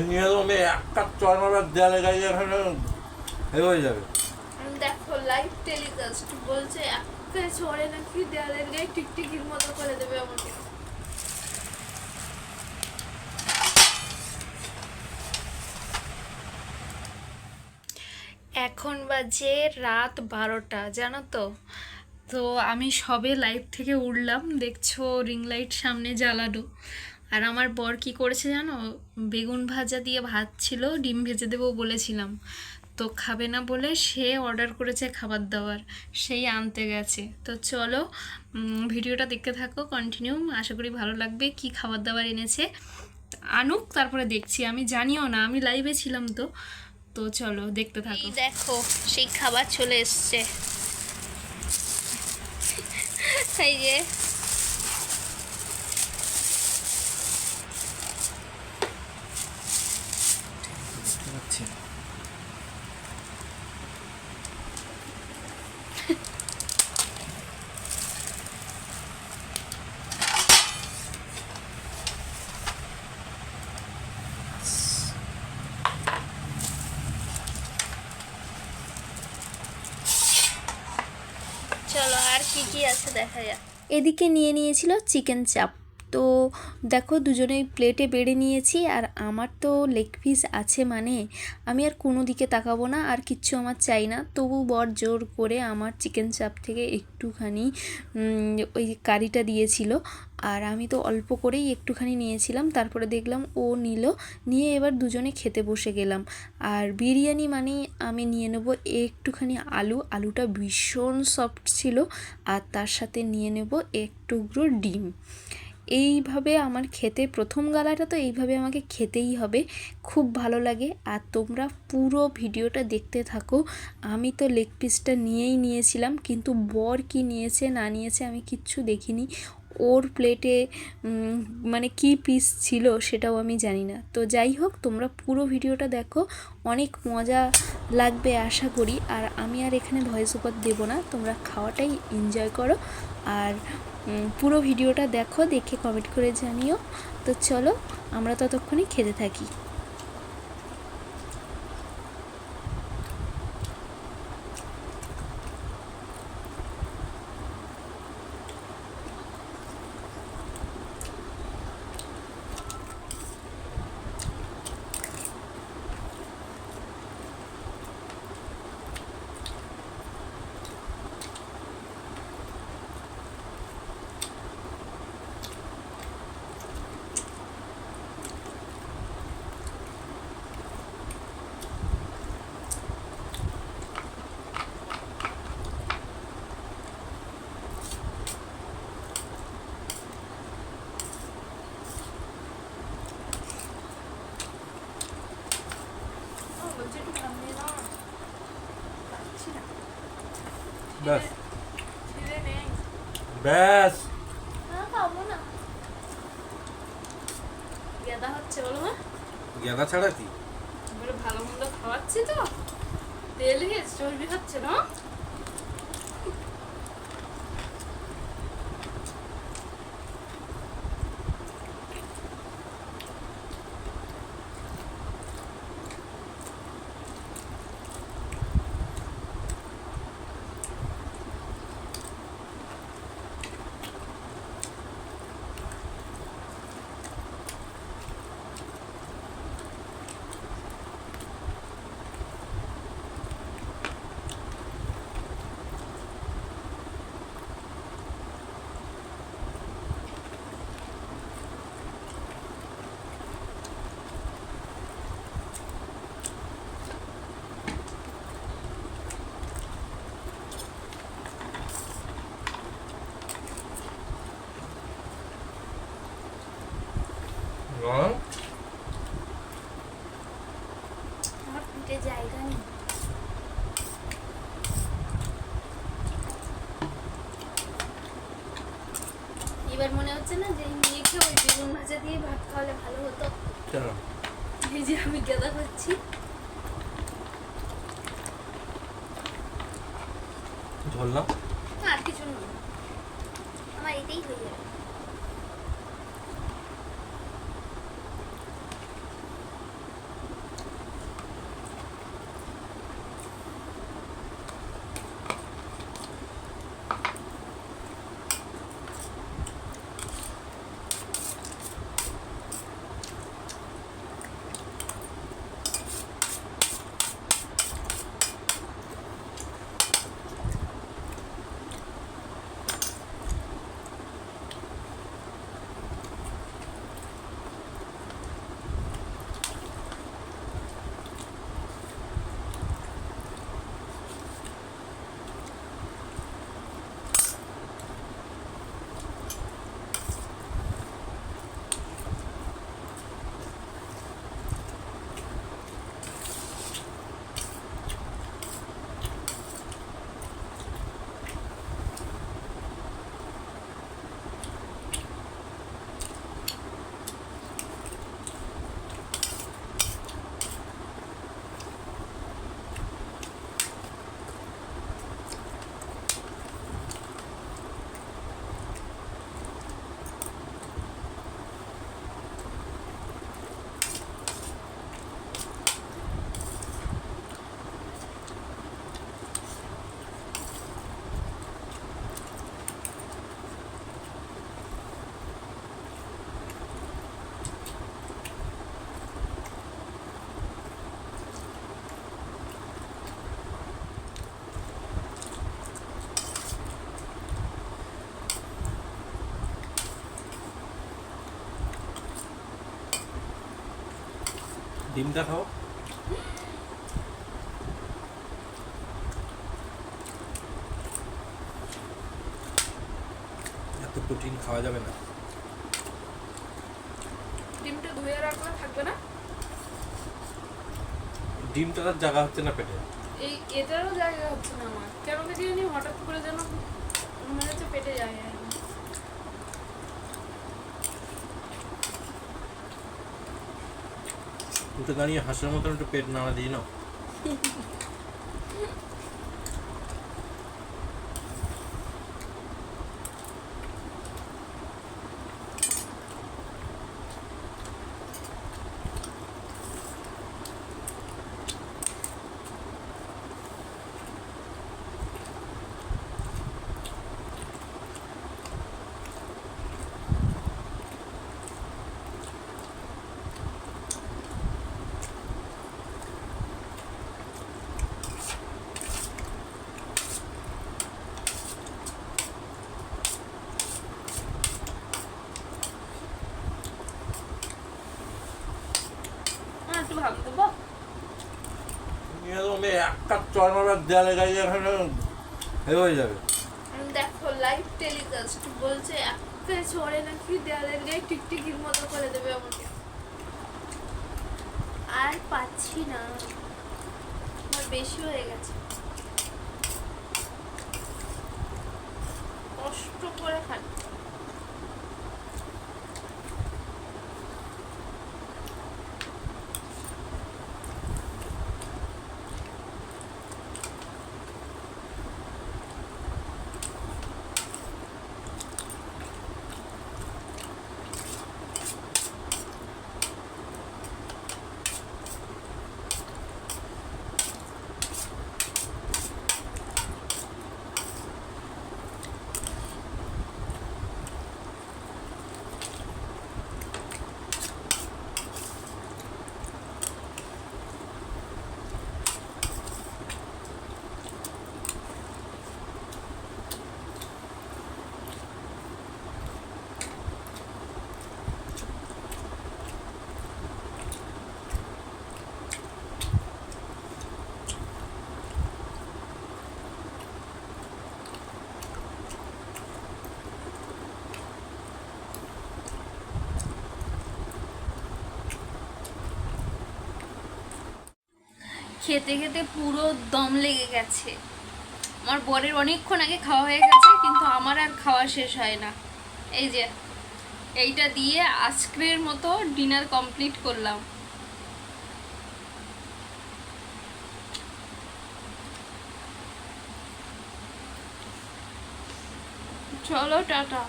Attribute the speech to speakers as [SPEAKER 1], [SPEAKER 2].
[SPEAKER 1] নিয়ে তুমি একটা চর মারবার দেয়ালে গাড়ি এখানে হয়ে যাবে।
[SPEAKER 2] দেখো লাইভ টেলিকাস্ট বলছে একটা চড়ে নাকি দেয়ালের গায়ে টিকটিকির মতো করে দেবে আমাকে। এখন বাজে রাত 12টা, জানো তো। তো আমি সবে লাইভ থেকে উঠলাম, দেখছো রিং লাইট সামনে জ্বালানো। আর আমার বর কি করেছে জানো, বেগুন ভাজা দিয়ে ভাত ছিল, ডিম ভেজে দেবো বলেছিলাম, তো খাবে না বলে সে অর্ডার করেছে খাবার দাবার, সেই আনতে গেছে। তো চলো ভিডিওটা দেখতে থাকো কন্টিনিউ, আশা করি ভালো লাগবে। কি খাবার দাবার এনেছে আনুক, তারপরে দেখছি। আমি জানিও না, আমি লাইভে ছিলাম তো। তো চলো দেখতে থাকো। দেখো সেই খাবার চলে এসছে, এই যে
[SPEAKER 1] আচ্ছা
[SPEAKER 2] চলো আর কি কি আছে দেখা যাক। এদিকে নিয়ে নিয়েছিল চিকেন চাপ। তো দেখো দুজনেই প্লেটে বেড়ে নিয়েছি, আর আমার তো লেগ পিস আছে, মানে আমি আর কোনো দিকে তাকাবো না, আর কিচ্ছু আমার চাই না। তবু বর জোর করে আমার চিকেন চাপ থেকে একটুখানি ওই কারিটা দিয়েছিল, আর আমি তো অল্প করেই একটুখানি নিয়েছিলাম। তারপরে দেখলাম ও নিল, নিয়ে এবার দুজনে খেতে বসে গেলাম। আর বিরিয়ানি মানে আমি নিয়ে নেব একটুখানি আলু, আলুটা ভীষণ সফট ছিল, আর তার সাথে নিয়ে নেব এক টুকরো ডিম। এইভাবে আমার খেতে, প্রথম গালাটা তো এইভাবে আমাকে খেতেই হবে, খুব ভালো লাগে। আর তোমরা পুরো ভিডিওটা দেখতে থাকো। আমি তো লেগ পিসটা নিয়েই নিয়েছিলাম, কিন্তু বর কি নিয়েছে না নিয়েছে আমি কিচ্ছু দেখিনি। ওর প্লেটে মানে কি পিস ছিল সেটাও আমি জানি না। তো যাই হোক, তোমরা পুরো ভিডিওটা দেখো, অনেক মজা লাগবে আশা করি। আর আমি আর এখানে ভয়েস ওভার দেবো না, তোমরা খাওয়াটাই এনজয় করো। আর পুরো ভিডিওটা দেখো, দেখে কমেন্ট করে জানিও। তো চলো আমরা ততক্ষণে খেতে থাকি।
[SPEAKER 1] ব্যাস ব্যাস
[SPEAKER 2] গেদা হচ্ছে বলো না,
[SPEAKER 1] গেঁদা ছাড়া কি?
[SPEAKER 2] ভালো মন্দ খাওয়াচ্ছি তো, তেল গেছে চর্বি হচ্ছে না।
[SPEAKER 1] রং
[SPEAKER 2] আমার পিঠে জায়গা নেই। এবার মনে হচ্ছে না যে এই মেয়েকে ওই বেগুন ভাজা দিয়ে ভাত খাওয়ালে ভালো হতো।
[SPEAKER 1] চলো
[SPEAKER 2] এই যে আমি গেদা খাচ্ছি।
[SPEAKER 1] ঝোল না,
[SPEAKER 2] আর কিছু নয়, আমার এটাই হয়ে যাবে।
[SPEAKER 1] ডিমটা খাও। এত প্রোটিন খাওয়া যাবে না।
[SPEAKER 3] ডিমটা ধুয়ে রাখলে থাকবে না?
[SPEAKER 1] ডিমটার জায়গা হচ্ছে না পেটে।
[SPEAKER 3] এটারও জায়গা হচ্ছে না আমার, কেন কি জানি হঠাৎ করে যেন মনে হচ্ছে পেটে জায়গা নেই।
[SPEAKER 1] উঠে দাঁড়িয়ে হাঁসের মতন একটু পেট নাড়া দিই না।
[SPEAKER 3] একটু ভাব দেবো।
[SPEAKER 1] তুমি এক কাপ চর মারবার দেয়ালে গাড়ি এখানে হয়ে যাবে।
[SPEAKER 3] দেখো লাইভ টেলিকাস্ট বলছে একটা ছড়ে নাকি দেয়ালের গায়ে টিকটিকির মতো করে দেবে আমাকে। আর পাচ্ছি না, আমার বেশি হয়ে গেছে, কষ্ট করে খাচ্ছি। খেতে খেতে পুরো দম লেগে গেছে। আমার বরের অনেকক্ষণ আগে খাওয়া হয়ে গেছে, কিন্তু আমার আর খাওয়া শেষ হয় না। এই যে এইটা দিয়ে আজকের মতো ডিনার কমপ্লিট করলাম। চলো টাটা।